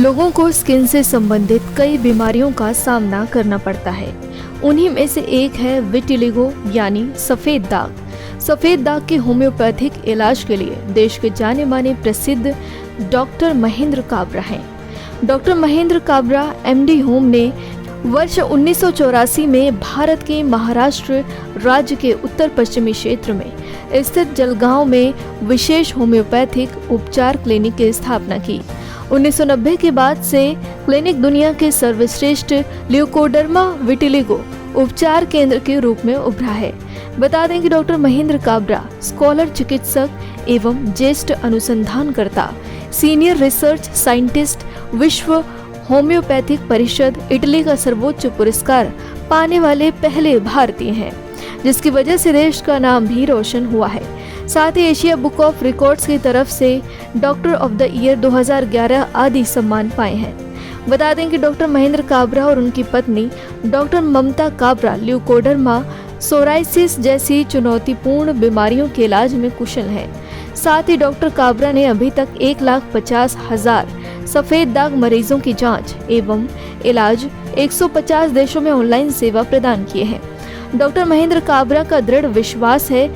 लोगों को स्किन से संबंधित कई बीमारियों का सामना करना पड़ता है। उन्हीं में से एक है विटिलिगो यानी सफ़ेद दाग। सफ़ेद दाग के होम्योपैथिक इलाज के लिए देश के जाने माने प्रसिद्ध डॉक्टर महेंद्र काबरा हैं। Doctor Mahendra Kabra MD home ने वर्ष 1984 में भारत के महाराष्ट्र राज्य के उत्तर पश्चिमी क्षेत्र में स्थित जलगांव में विशेष होम्योपैथिक उपचार क्लिनिक की स्थापना की। 1990 के बाद से क्लिनिक दुनिया के सर्वश्रेष्ठ ल्यूकोडर्मा विटिलिगो उपचार केंद्र के रूप में उभरा है। बता दें कि डॉक्टर महेंद्र काबरा स्कॉलर चिकित्सक एवं ज्येष्ठ अनुसंधानकर्ता, सीनियर रिसर्च साइंटिस्ट, विश्व होम्योपैथिक परिषद इटली का सर्वोच्च पुरस्कार पाने वाले पहले भारतीय हैं, जिसकी वजह से देश का नाम भी रोशन हुआ है। साथ ही एशिया बुक ऑफ रिकॉर्ड्स की तरफ से डॉक्टर ऑफ द ईयर 2011 आदि सम्मान पाए हैं। बता दें कि डॉक्टर महेंद्र काबरा और उनकी पत्नी डॉक्टर ममता काबरा ल्यूकोडर्मा सोराइसिस जैसी चुनौतीपूर्ण बीमारियों के इलाज में कुशल हैं। साथ ही डॉक्टर काबरा ने अभी तक 1,50,000 सफेद दाग मरीजों की जांच एवं इलाज 150 देशों में ऑनलाइन सेवा प्रदान किए हैं। डॉक्टर महेंद्र काबरा का दृढ़ विश्वास है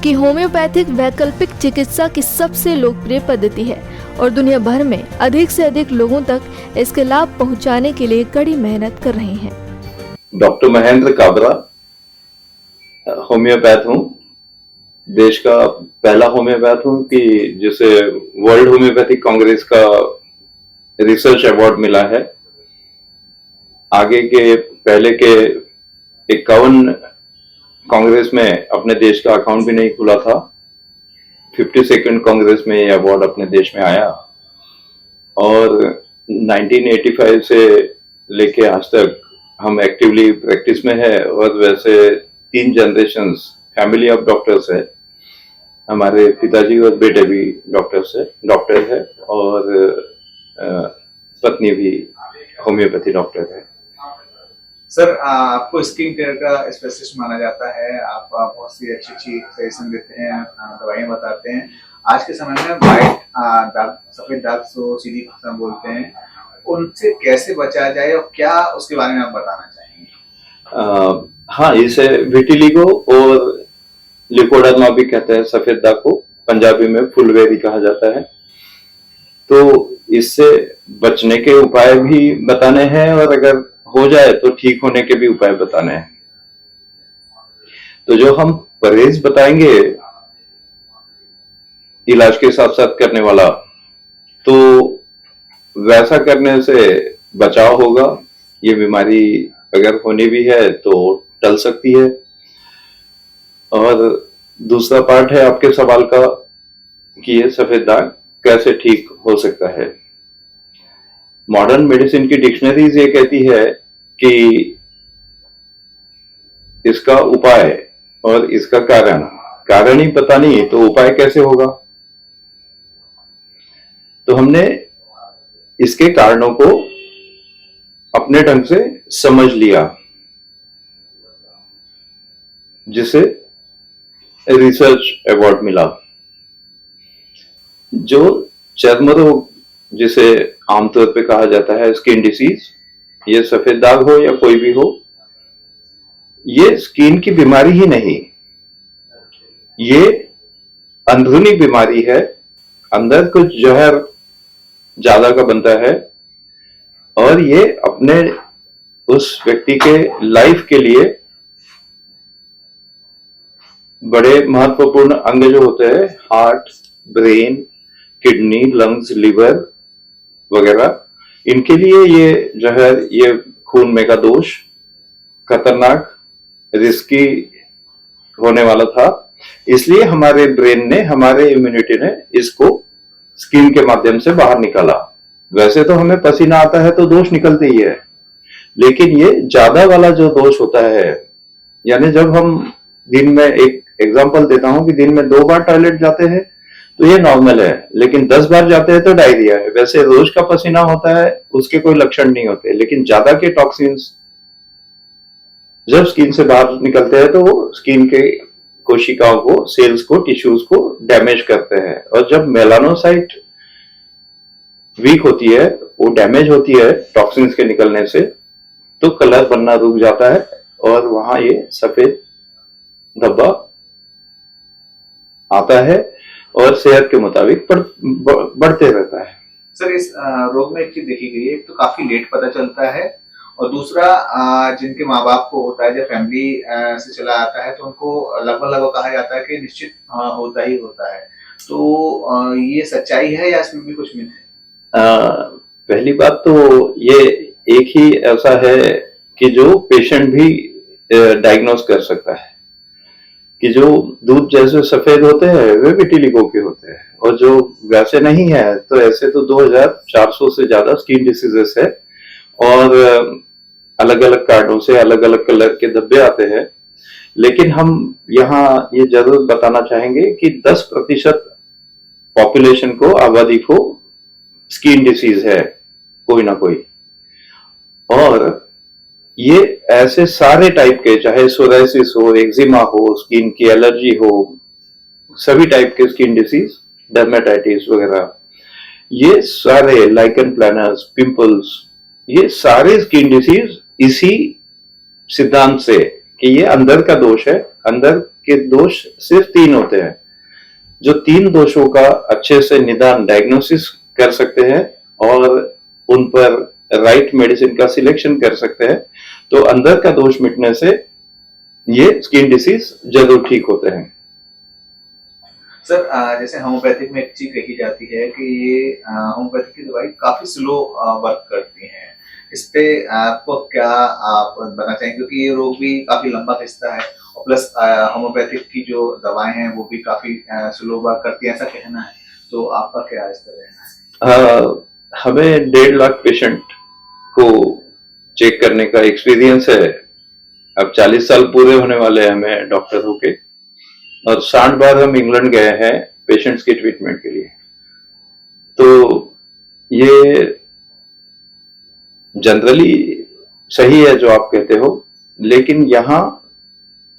कि होम्योपैथिक वैकल्पिक चिकित्सा की सबसे लोकप्रिय पद्धति है और दुनिया भर में अधिक से अधिक लोगों तक इसके लाभ पहुंचाने के लिए कड़ी मेहनत कर रहे हैं। डॉक्टर महेंद्र काबरा होम्योपैथ हूँ, देश का पहला होम्योपैथ हूँ कि जिसे वर्ल्ड होम्योपैथिक कांग्रेस का रिसर्च अवार्ड मिला है। आगे के पहले के 51 कांग्रेस में अपने देश का अकाउंट भी नहीं खुला था। 52nd कांग्रेस में ये अवार्ड अपने देश में आया और 1985 से लेके आज तक हम एक्टिवली प्रैक्टिस में है। और वैसे 3 जनरेशंस फैमिली ऑफ डॉक्टर्स है। हमारे पिताजी और बेटे भी डॉक्टर है और पत्नी भी होम्योपैथी डॉक्टर है। सर, आपको स्किन केयर का स्पेशलिस्ट माना जाता है। आप बहुत सी अच्छी सजेशन देते हैं, दवाइयाँ बताते हैं। आज के समय में वाइट दाग, सफेद दाग जो सीधी भाषा में बोलते हैं, उनसे कैसे बचा जाए और क्या उसके बारे में आप बताना चाहेंगे? हाँ, इसे विटिलिगो और ल्यूकोडर्मा भी कहते हैं। सफेद दाग को पंजाबी में फुलवेरी कहा जाता है। तो इससे बचने के उपाय भी बताने हैं और अगर हो जाए तो ठीक होने के भी उपाय बताने हैं। तो जो हम परहेज बताएंगे इलाज के साथ साथ करने वाला, तो वैसा करने से बचाव होगा। ये बीमारी अगर होनी भी है तो टल सकती है। और दूसरा पार्ट है आपके सवाल का कि ये सफेद दाग कैसे ठीक हो सकता है। मॉडर्न मेडिसिन की डिक्शनरीज ये कहती है कि इसका उपाय और इसका कारण ही पता नहीं तो उपाय कैसे होगा। तो हमने इसके कारणों को अपने ढंग से समझ लिया, जिसे रिसर्च अवार्ड मिला। जो चर्म रोग जिसे आमतौर पे कहा जाता है स्किन डिसीज, ये सफेद दाग हो या कोई भी हो, ये स्किन की बीमारी ही नहीं, ये अंदरूनी बीमारी है। अंदर कुछ जहर ज्यादा का बनता है और ये अपने उस व्यक्ति के लाइफ के लिए बड़े महत्वपूर्ण अंग जो होते हैं, heart, brain, kidney, lungs, liver वगैरह, इनके लिए ये जहर, ये खून में का दोष खतरनाक, रिस्की होने वाला था। इसलिए हमारे ब्रेन ने, हमारे इम्यूनिटी ने इसको स्किन के माध्यम से बाहर निकाला। वैसे तो हमें पसीना आता है तो दोष निकलते ही है, लेकिन ये ज्यादा वाला जो दोष होता है, यानी जब हम दिन में, एक एग्जांपल देता हूं कि दिन में 2 बार टॉयलेट जाते हैं तो ये नॉर्मल है, लेकिन 10 बार जाते हैं तो डायरिया है। वैसे रोज का पसीना होता है, उसके कोई लक्षण नहीं होते, लेकिन ज्यादा के टॉक्सिन्स जब स्किन से बाहर निकलते हैं तो वो स्किन के कोशिकाओं को, सेल्स को, टिश्यूज को डैमेज करते हैं। और जब मेलानोसाइट वीक होती है वो डैमेज होती है टॉक्सिन्स के निकलने से, तो कलर बनना रुक जाता है और वहां ये सफेद धब्बा आता है और सेहत के मुताबिक बढ़ते रहता है। सर इस रोग में एक चीज देखी गई है, एक तो काफी लेट पता चलता है और दूसरा जिनके माँ बाप को होता है, जब फैमिली से चला आता है तो उनको लगभग कहा जाता है कि निश्चित होता ही होता है। तो ये सच्चाई है या इसमें भी कुछ मिथ है? पहली बात तो ये एक ही ऐसा है कि जो पेशेंट भी डायग्नोस कर सकता है कि जो दूध जैसे सफेद होते हैं वे विटिलिगो के होते हैं, और जो वैसे नहीं है तो ऐसे तो 2400 से ज्यादा स्किन डिसीजेस है और अलग अलग कार्डों से अलग अलग कलर के धब्बे आते हैं। लेकिन हम यहाँ ये जरूर बताना चाहेंगे कि 10% पॉपुलेशन को, आबादी को स्किन डिसीज है कोई ना कोई, और ये ऐसे सारे टाइप के, चाहे सोराइसिस हो, एक्जिमा हो, स्किन की एलर्जी हो, सभी टाइप के स्किन डिसीज, डर्मेटाइटिस वगैरह, ये सारे लाइकन प्लैनर्स, पिंपल्स, ये सारे स्किन डिसीज इसी सिद्धांत से कि ये अंदर का दोष है। अंदर के दोष सिर्फ 3 होते हैं। जो 3 दोषों का अच्छे से निदान, डायग्नोसिस कर सकते हैं और उन पर राइट मेडिसिन का सिलेक्शन कर सकते हैं, तो अंदर का दोष मिटने से ये स्किन डिसीज जरूर ठीक होते हैं। सर जैसे होम्योपैथिक में एक चीज कही जाती है कि ये होम्योपैथिक की दवाई काफी स्लो वर्क करती हैं, इस पे आपको क्या आप बताना चाहेंगे, क्योंकि ये रोग भी काफी लंबा खिंचता है और प्लस होम्योपैथिक की जो दवाएं हैं वो भी काफी स्लो वर्क करती है, ऐसा कहना है, तो आपका क्या इस पर कहना है? हमें 1.5 लाख पेशेंट को चेक करने का एक्सपीरियंस है। अब 40 साल पूरे होने वाले हैं हमें डॉक्टर होके, और 60 बार हम इंग्लैंड गए हैं पेशेंट्स के ट्रीटमेंट के लिए। तो ये जनरली सही है जो आप कहते हो, लेकिन यहाँ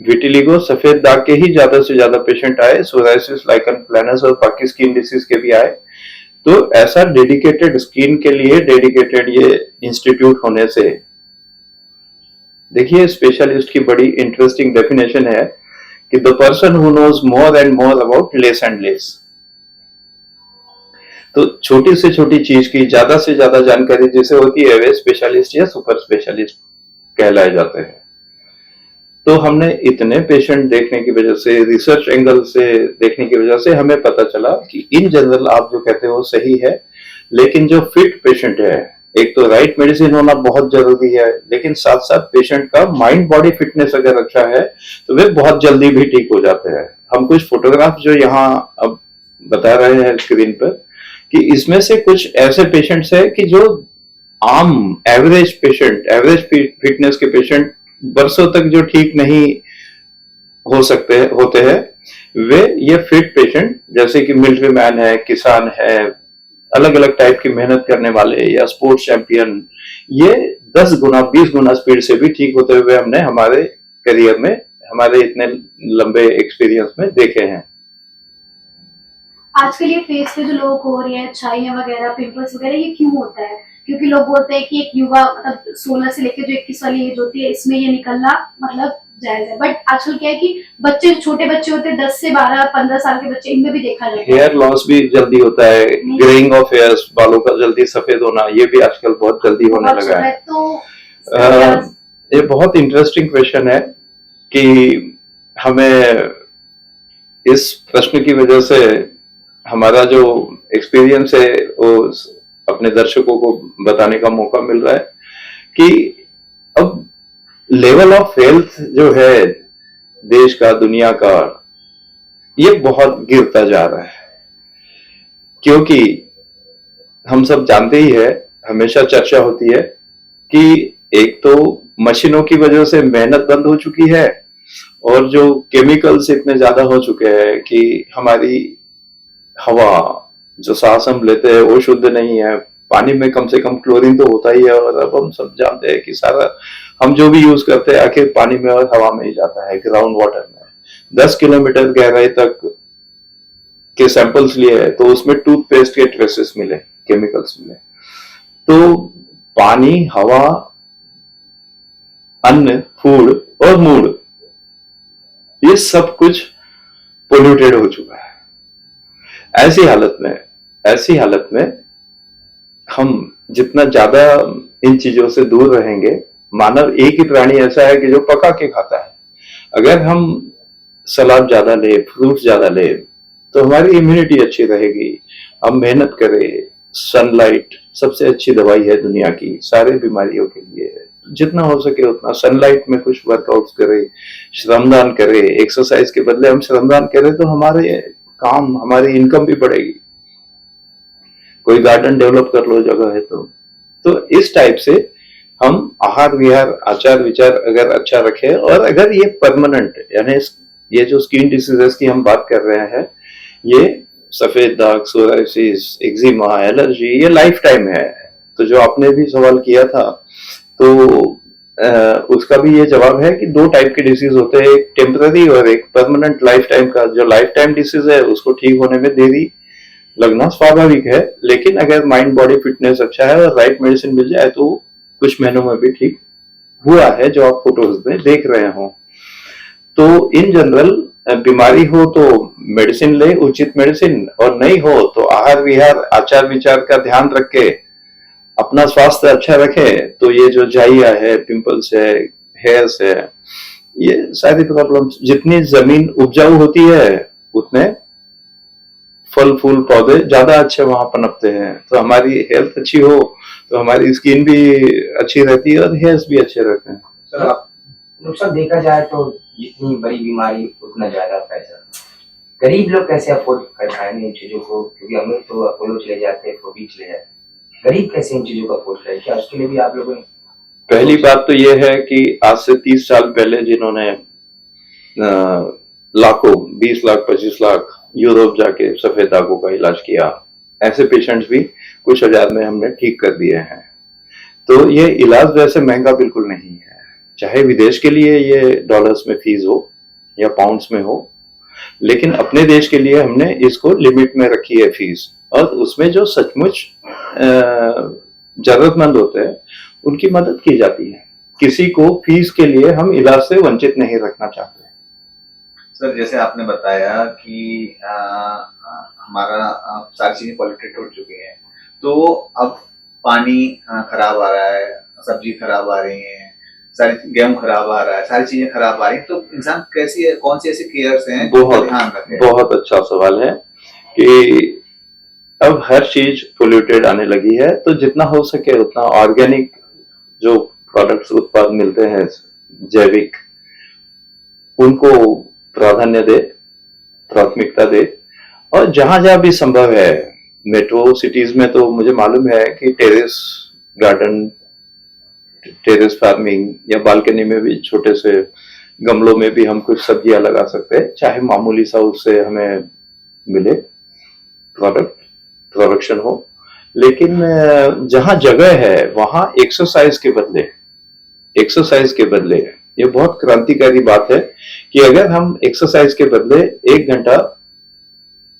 विटिलिगो, सफेद दाग के ही ज्यादा से ज्यादा पेशेंट आए, सोराइसिस, लाइकन प्लैनर्स और बाकी स्किन डिसीज के भी आए। तो ऐसा डेडिकेटेड स्किन के लिए डेडिकेटेड ये इंस्टीट्यूट होने से, देखिए स्पेशलिस्ट की बड़ी इंटरेस्टिंग डेफिनेशन है कि the person who knows more and more about less and less. तो छोटी से छोटी चीज की ज्यादा से ज्यादा जानकारी जिसे होती है वे स्पेशलिस्ट या सुपर स्पेशलिस्ट कहलाए जाते हैं। तो हमने इतने पेशेंट देखने की वजह से, रिसर्च एंगल से देखने की वजह से हमें पता चला कि इन जनरल आप जो कहते हो सही है, लेकिन जो फिट पेशेंट है, एक तो राइट मेडिसिन होना बहुत जरूरी है, लेकिन साथ साथ पेशेंट का माइंड बॉडी फिटनेस अगर अच्छा है तो वे बहुत जल्दी भी ठीक हो जाते हैं। हम कुछ फोटोग्राफ जो यहाँ अब बता रहे हैं स्क्रीन पर, कि इसमें से कुछ ऐसे पेशेंट्स है कि जो आम एवरेज पेशेंट, एवरेज फिटनेस के पेशेंट बरसों तक जो ठीक नहीं हो सकते होते हैं, वे ये फिट पेशेंट जैसे कि मिलिट्री मैन है, किसान है, अलग अलग टाइप की मेहनत करने वाले या स्पोर्ट्स चैंपियन, ये 10 गुना 20 गुना स्पीड से भी ठीक होते हुए हमने हमारे करियर में, हमारे इतने लंबे एक्सपीरियंस में देखे हैं। आजकल ये फेस पे जो लोग हो रही है, छाइयां वगैरह, पिंपल्स वगैरह, ये क्यों होता है? क्योंकि लोग बोलते हैं कि एक युवा, मतलब 16 से लेकर जो 21 वाली एज होती है, इसमें ये निकलना मतलब जायज है, बट आजकल क्या है कि बच्चे, छोटे बच्चे होते हैं, 10 से 12 15 साल के बच्चे, इनमें भी देखा जाता है हेयर लॉस भी जल्दी होता है, ग्रेइंग ऑफ हेयर्स, बालों का जल्दी सफेद होना, ये भी आजकल बहुत जल्दी होने लगा है। तो ये बहुत इंटरेस्टिंग क्वेश्चन है कि हमें इस प्रश्न की वजह से हमारा जो एक्सपीरियंस है वो अपने दर्शकों को बताने का मौका मिल रहा है कि अब लेवल ऑफ हेल्थ जो है देश का, दुनिया का, ये बहुत गिरता जा रहा है। क्योंकि हम सब जानते ही है, हमेशा चर्चा होती है कि एक तो मशीनों की वजह से मेहनत बंद हो चुकी है, और जो केमिकल्स इतने ज्यादा हो चुके हैं कि हमारी हवा, जो सांस हम लेते हैं वो शुद्ध नहीं है, पानी में कम से कम क्लोरीन तो होता ही है, और अब हम सब जानते हैं कि सारा हम जो भी यूज करते हैं आखिर पानी में और हवा में ही जाता है, ग्राउंड वाटर में। 10 किलोमीटर गहराई तक के सैंपल्स लिए तो उसमें टूथपेस्ट के ट्रेसेस मिले, केमिकल्स मिले। तो पानी, हवा, अन्न, फूड और मूड, ये सब कुछ पोल्यूटेड हो चुका है। ऐसी हालत में हम जितना ज्यादा इन चीजों से दूर रहेंगे, मानव एक ही प्राणी ऐसा है कि जो पका के खाता है। अगर हम सलाद ज्यादा ले, फ्रूट ज्यादा ले, तो हमारी इम्यूनिटी अच्छी रहेगी। हम मेहनत करें, सनलाइट सबसे अच्छी दवाई है दुनिया की सारे बीमारियों के लिए। जितना हो सके उतना सनलाइट में कुछ वर्कआउट करें, श्रमदान करें। एक्सरसाइज के बदले हम श्रमदान करें तो हमारे काम, हमारी इनकम भी बढ़ेगी। कोई गार्डन डेवलप कर लो जगह है तो इस टाइप से हम आहार विहार, आचार विचार अगर अच्छा रखें, और अगर ये परमानेंट, यानी ये जो स्किन डिसीजेस की हम बात कर रहे हैं, ये सफेद दाग, सोराइसिस, एक्जिमा, एलर्जी, ये लाइफ टाइम है। तो जो आपने भी सवाल किया था, तो उसका भी ये जवाब है कि दो टाइप के डिसीज होते हैं, एक टेम्पररी और एक परमानेंट लाइफ टाइम का। जो लाइफ टाइम डिसीज है उसको ठीक होने में देरी लगना स्वाभाविक है, लेकिन अगर माइंड बॉडी फिटनेस अच्छा है और राइट मेडिसिन मिल जाए तो कुछ महीनों में भी ठीक हुआ है, जो आप फोटोज में देख रहे हो। तो इन जनरल बीमारी हो तो मेडिसिन ले, उचित मेडिसिन, और नहीं हो तो आहार विहार, आचार विचार का ध्यान रख के अपना स्वास्थ्य अच्छा रखे, तो ये जो जाइया है, पिंपल्स है, हेयर्स है, ये सारी प्रॉब्लम्स, जितनी जमीन उपजाऊ होती है उतने फल फूल पौधे ज्यादा अच्छे वहां पनपते हैं। तो हमारी हेल्थ अच्छी हो तो हमारी स्किन भी अच्छी रहती है और हेयर्स भी अच्छे रहते हैं। सर, नुकसान देखा जाए तो जितनी बड़ी बीमारी उतना ज्यादा पैसा। गरीब लोग कैसे अफोर्ड कर पाएंगे इन चीजों को? क्योंकि हम लोग तो अपोलो चले जाते हैं, फोबी चले जाते हैं, गरीब कैसे इन चीजों को अफोर्ड करें? क्या उसके लिए भी आप लोगों ने? पहली बात तो ये है कि आज से 30 साल पहले जिन्होंने लाखों, 20 लाख 25 लाख यूरोप जाके सफेद दागों का इलाज किया, ऐसे पेशेंट्स भी कुछ हजार में हमने ठीक कर दिए हैं। तो ये इलाज वैसे महंगा बिल्कुल नहीं है, चाहे विदेश के लिए ये डॉलर्स में फीस हो या पाउंड्स में हो, लेकिन अपने देश के लिए हमने इसको लिमिट में रखी है फीस। और उसमें जो सचमुच जरूरतमंद होते हैं उनकी मदद की जाती है। किसी को फीस के लिए हम इलाज से वंचित नहीं रखना चाहते। सर, जैसे आपने बताया कि हमारा सारी चीजें पॉल्यूटेड हो चुकी हैं, तो अब पानी खराब आ रहा है, सब्जी खराब आ रही है, सारी गेहूं खराब आ रहा है, सारी चीजें खराब आ रही हैं, तो इंसान कैसी, कौन सी ऐसी केयर्स हैं जो ध्यान रखे? बहुत अच्छा सवाल है कि अब हर चीज पोल्यूटेड आने लगी है, तो जितना हो सके उतना ऑर्गेनिक जो प्रोडक्ट्स, उत्पाद मिलते हैं जैविक, उनको प्राधान्य दे, प्राथमिकता दे। और जहां जहां भी संभव है, मेट्रो सिटीज में तो मुझे मालूम है कि टेरेस गार्डन, टेरेस फार्मिंग या बालकनी में भी छोटे से गमलों में भी हम कुछ सब्जियां लगा सकते हैं, चाहे मामूली सा उससे हमें मिले प्रोडक्शन हो। लेकिन जहां जगह है वहां एक्सरसाइज के बदले ये बहुत क्रांतिकारी बात है कि अगर हम एक्सरसाइज के बदले 1 घंटा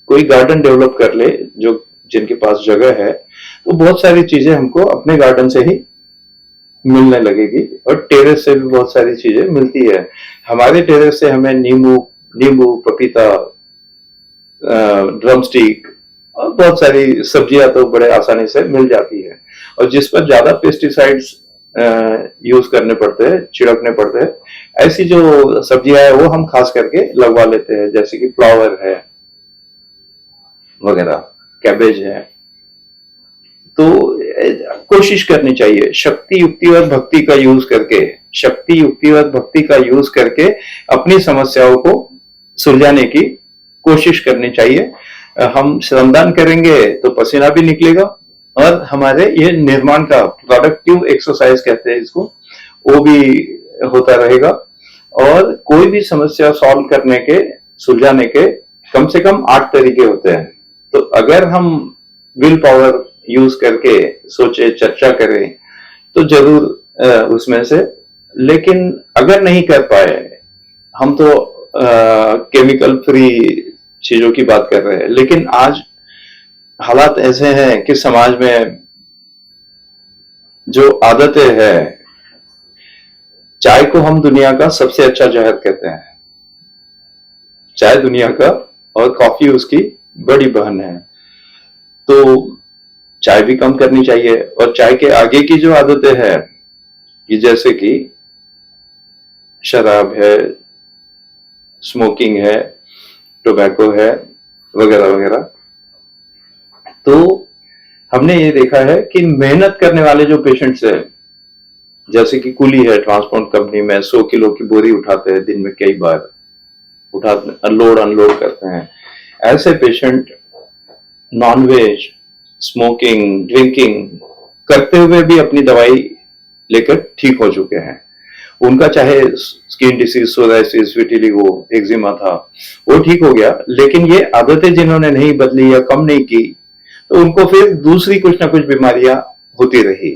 कोई गार्डन डेवलप कर ले, जो जिनके पास जगह है, तो बहुत सारी चीजें हमको अपने गार्डन से ही मिलने लगेगी। और टेरेस से भी बहुत सारी चीजें मिलती है। हमारे टेरेस से हमें नींबू, पपीता, ड्रमस्टिक और बहुत सारी सब्जियां तो बड़े आसानी से मिल जाती है। और जिस पर ज्यादा पेस्टिसाइड्स यूज करने पड़ते हैं, छिड़कने पड़ते हैं, ऐसी जो सब्जियां है वो हम खास करके लगवा लेते हैं, जैसे कि फ्लावर है वगैरह, कैबेज है। तो कोशिश करनी चाहिए शक्ति, युक्ति और भक्ति का यूज करके अपनी समस्याओं को सुलझाने की कोशिश करनी चाहिए। हम श्रमदान करेंगे तो पसीना भी निकलेगा और हमारे ये निर्माण का, प्रोडक्टिव एक्सरसाइज कहते हैं इसको, वो भी होता रहेगा। और कोई भी समस्या सॉल्व करने के, सुलझाने के कम से कम 8 तरीके होते हैं। तो अगर हम विल पावर यूज करके सोचे, चर्चा करें तो जरूर उसमें से। लेकिन अगर नहीं कर पाए, हम तो केमिकल फ्री चीजों की बात कर रहे हैं, लेकिन आज हालात ऐसे हैं कि समाज में जो आदतें हैं, चाय को हम दुनिया का सबसे अच्छा जहर कहते हैं। चाय दुनिया का और कॉफी उसकी बड़ी बहन है। तो चाय भी कम करनी चाहिए, और चाय के आगे की जो आदतें हैं कि जैसे कि शराब है, स्मोकिंग है, टोबैको है, वगैरह वगैरह, तो हमने ये देखा है कि मेहनत करने वाले जो पेशेंट्स हैं, जैसे कि कुली है ट्रांसपोर्ट कंपनी में, 100 किलो की बोरी उठाते हैं दिन में, कई बार उठाते, लोड अनलोड करते हैं, ऐसे पेशेंट नॉनवेज, स्मोकिंग, ड्रिंकिंग करते हुए भी अपनी दवाई लेकर ठीक हो चुके हैं। उनका चाहे skin disease, psoriasis, vitiligo, eczema था, वो ठीक हो गया, लेकिन ये आदतें जिन्होंने नहीं बदली या कम नहीं की, तो उनको फिर दूसरी कुछ ना कुछ बीमारियां होती रही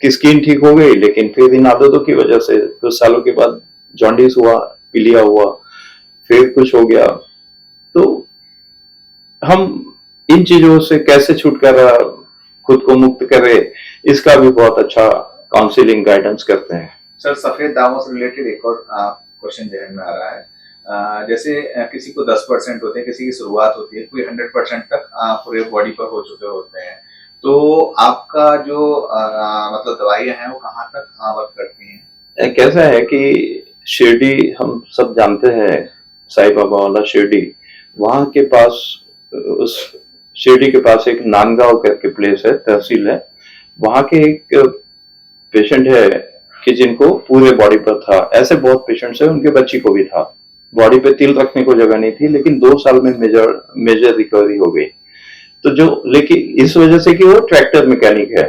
कि स्किन ठीक हो गई, लेकिन फिर इन आदतों की वजह से कुछ सालों के बाद जॉन्डिस हुआ, पीलिया हुआ, फिर कुछ हो गया। तो हम इन चीजों से कैसे छुटकारा खुद को मुक्त करें, इसका भी बहुत अच्छा काउंसलिंग गाइडेंस करते हैं। सर, सफेद दागों से रिलेटेड एक और क्वेश्चन जहन में आ रहा है। जैसे किसी को 10% होते हैं, किसी की शुरुआत होती है, कोई 100% तक पूरे बॉडी पर हो चुके होते हैं, तो आपका जो मतलब दवाइयाँ हैं वो कहाँ तक वर्क करती हैं? कैसा है कि शिरडी हम सब जानते हैं, साईं बाबा वाला शिरडी, वहां के पास, उस शिरडी के पास एक नांदगांव करके प्लेस है, तहसील है, वहां के एक पेशेंट है कि जिनको पूरे बॉडी पर था। ऐसे बहुत पेशेंट्स हैं, उनके बच्ची को भी था, बॉडी पे तिल रखने को जगह नहीं थी, लेकिन 2 साल में मेजर रिकवरी हो गई। तो जो, लेकिन इस वजह से कि वो ट्रैक्टर मैकेनिक है।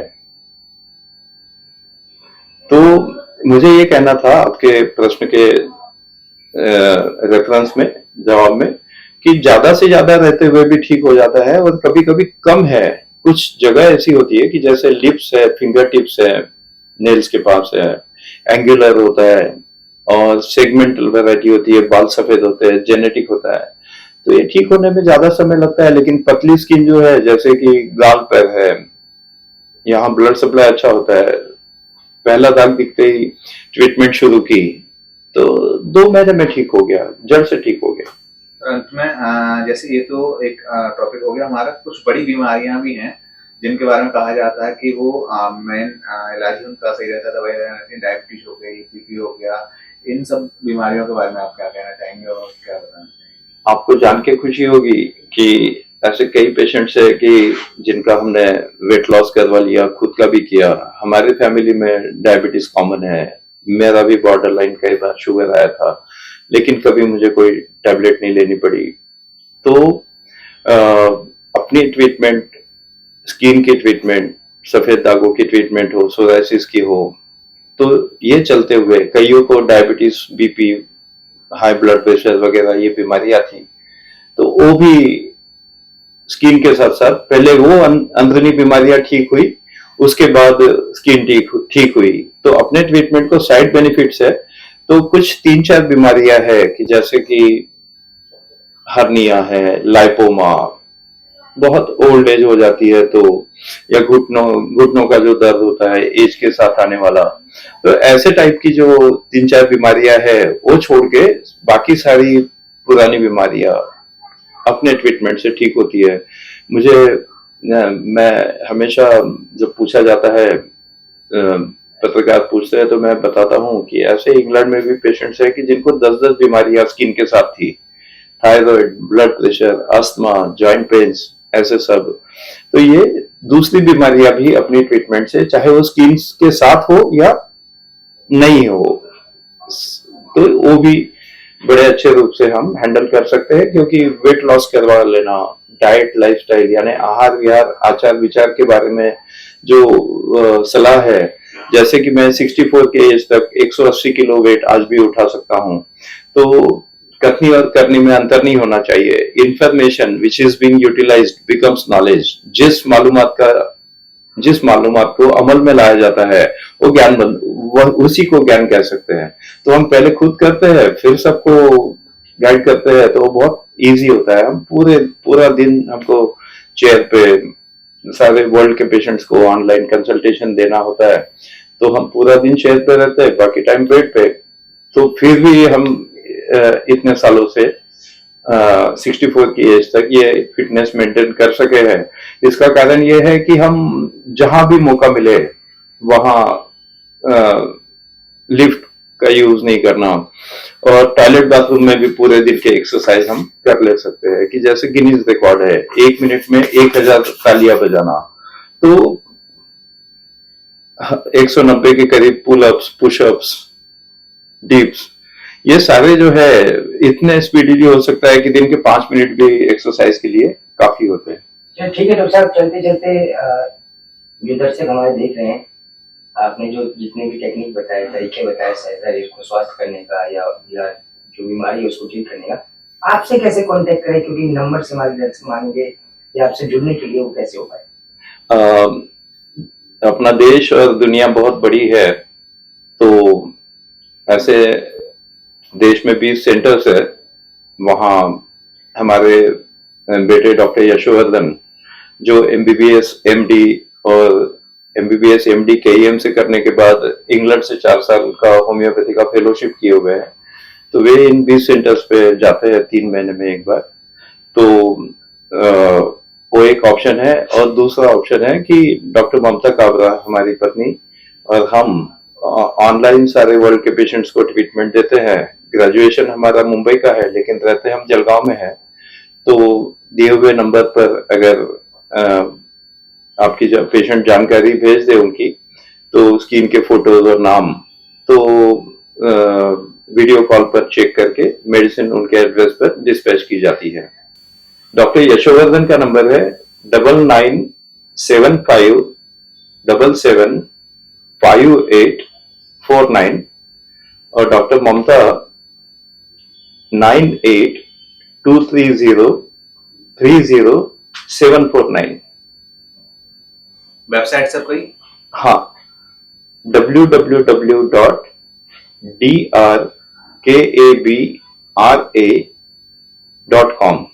तो मुझे ये कहना था आपके प्रश्न के रेफरेंस में, जवाब में, कि ज्यादा से ज्यादा रहते हुए भी ठीक हो जाता है, और कभी कभी कम है। कुछ जगह ऐसी होती है कि जैसे लिप्स है, फिंगर टिप्स है, नेल्स के पास है, एंगुलर होता है, और सेगमेंटल वैरायटी होती है, बाल सफेद होते हैं, जेनेटिक होता है, तो ये ठीक होने में ज्यादा समय लगता है। लेकिन पतली स्किन जो है, जैसे कि गाल पर है, यहाँ ब्लड सप्लाई अच्छा होता है, पहला दाग दिखते ही ट्रीटमेंट शुरू की तो 2 महीने में ठीक हो गया, जड़ से ठीक हो गया। अंत में जैसे ये तो एक टॉपिक हो गया हमारा, कुछ बड़ी बीमारियां भी हैं जिनके बारे में कहा जाता है कि वो मेन इलाज उनका सही रहता है, दवाई रहती है, डायबिटीज हो गई, बीपी हो गया, इन सब बीमारियों के बारे में आप क्या कहना चाहेंगे और क्या बताना चाहेंगे? आपको जान के खुशी होगी कि ऐसे कई पेशेंट्स है कि जिनका हमने वेट लॉस करवा लिया, खुद का भी किया। हमारे फैमिली में डायबिटीज कॉमन है, मेरा भी बॉर्डर लाइन कई बार शुगर आया था, लेकिन कभी मुझे कोई टैबलेट नहीं लेनी पड़ी। तो अपनी ट्रीटमेंट, स्किन की ट्रीटमेंट, सफेद दागों की ट्रीटमेंट हो, सोराइसिस की हो, तो ये चलते हुए कईयों को diabetes, BP, high blood pressure वगैरह ये बीमारियां थी, तो वो भी स्किन के साथ साथ पहले वो अंदरूनी बीमारियां ठीक हुई, उसके बाद स्किन ठीक हुई। तो अपने ट्रीटमेंट को साइड बेनिफिट्स है, तो कुछ 3-4 बीमारियां है कि जैसे कि हर्निया है, लाइपोमा, बहुत ओल्ड एज हो जाती है तो, या घुटनों का जो दर्द होता है एज के साथ आने वाला, तो ऐसे टाइप की जो 3-4 बीमारियां है वो छोड़ के बाकी सारी पुरानी बीमारियां अपने ट्रीटमेंट से ठीक होती है। मैं हमेशा जब पूछा जाता है, पत्रकार पूछते हैं, तो मैं बताता हूँ कि ऐसे इंग्लैंड में भी पेशेंट्स है कि जिनको 10-10 बीमारियां स्किन के साथ थी, thyroid, blood pressure, asthma, joint pains, ऐसे सब। तो ये दूसरी बीमारियां भी अपनी ट्रीटमेंट से, चाहे वो स्किन के साथ हो या नहीं हो, तो वो भी बड़े अच्छे रूप से हम हैंडल कर सकते हैं। क्योंकि वेट लॉस करवा लेना, डाइट, लाइफस्टाइल, यानी आहार विहार, आचार विचार के बारे में जो सलाह है, जैसे कि मैं 64 के एज तक 180 किलो वेट आज भी उठा सकता हूं, तो कथनी और करनी में अंतर नहीं होना चाहिए। Information which is being utilized becomes knowledge. जिस मालूमात को अमल में लाया जाता है वो ज्ञान उसी को ज्ञान कह सकते हैं। तो हम पहले खुद करते हैं, फिर सबको गाइड करते हैं, तो वो बहुत इजी होता है। हम पूरा दिन हमको चेयर पे सारे वर्ल्ड के पेशेंट्स को ऑनलाइन कंसल्टेशन देना होता है, तो हम पूरा दिन चेयर पे रहते हैं, बाकी टाइम बेड पे। तो फिर भी हम इतने सालों से 64 की एज तक ये फिटनेस मेंटेन कर सके हैं। इसका कारण ये है कि हम जहां भी मौका मिले वहां लिफ्ट का यूज नहीं करना, और टॉयलेट बाथरूम में भी पूरे दिन के एक्सरसाइज हम कर ले सकते हैं। कि जैसे गिनीज रिकॉर्ड है 1 मिनट में 1000 तालियां बजाना, तो 190 के करीब पुल अप्स, पुशअप्स, डिप्स, ये सारे जो है इतने स्पीडीली हो सकता है कि दिन के 5 मिनट भी एक्सरसाइज के लिए काफी होते हैं। चलो ठीक है डॉक्टर साहब, चलते चलते जो दर्शक हमारे देख रहे हैं, आपने जो जितने भी टेक्निक बताए, तरीके बताए शरीर को स्वस्थ करने का या जो बीमारी है उसको ठीक करने का, आपसे कैसे कांटेक्ट करें? क्योंकि नंबर से हमारे दर्शक मांगेंगे या आपसे जुड़ने के लिए वो कैसे हो पाए? अपना देश और दुनिया बहुत बड़ी है, तो ऐसे देश में 20 सेंटर्स है। वहाँ हमारे बेटे डॉक्टर यशोवर्धन, जो MBBS MD और MBBS MD KEM से करने के बाद इंग्लैंड से 4 साल का होम्योपैथी का फेलोशिप किए हुए हैं, तो वे इन 20 सेंटर्स पे जाते हैं 3 महीने में एक बार। तो वो एक ऑप्शन है, और दूसरा ऑप्शन है कि डॉक्टर ममता काबरा हमारी पत्नी और हम ऑनलाइन सारे वर्ल्ड के पेशेंट्स को ट्रीटमेंट देते हैं। ग्रेजुएशन हमारा मुंबई का है, लेकिन रहते हम जलगांव में है। तो दिए हुए नंबर पर अगर आपकी जब पेशेंट जानकारी भेज दे उनकी, तो स्क्रीन के फोटोज और नाम, तो वीडियो कॉल पर चेक करके मेडिसिन उनके एड्रेस पर डिस्पैच की जाती है। डॉक्टर यशोवर्धन का नंबर है 9975775849, और डॉक्टर ममता 9823030749। वेबसाइट सर कोई? हाँ, www.drkabra.com।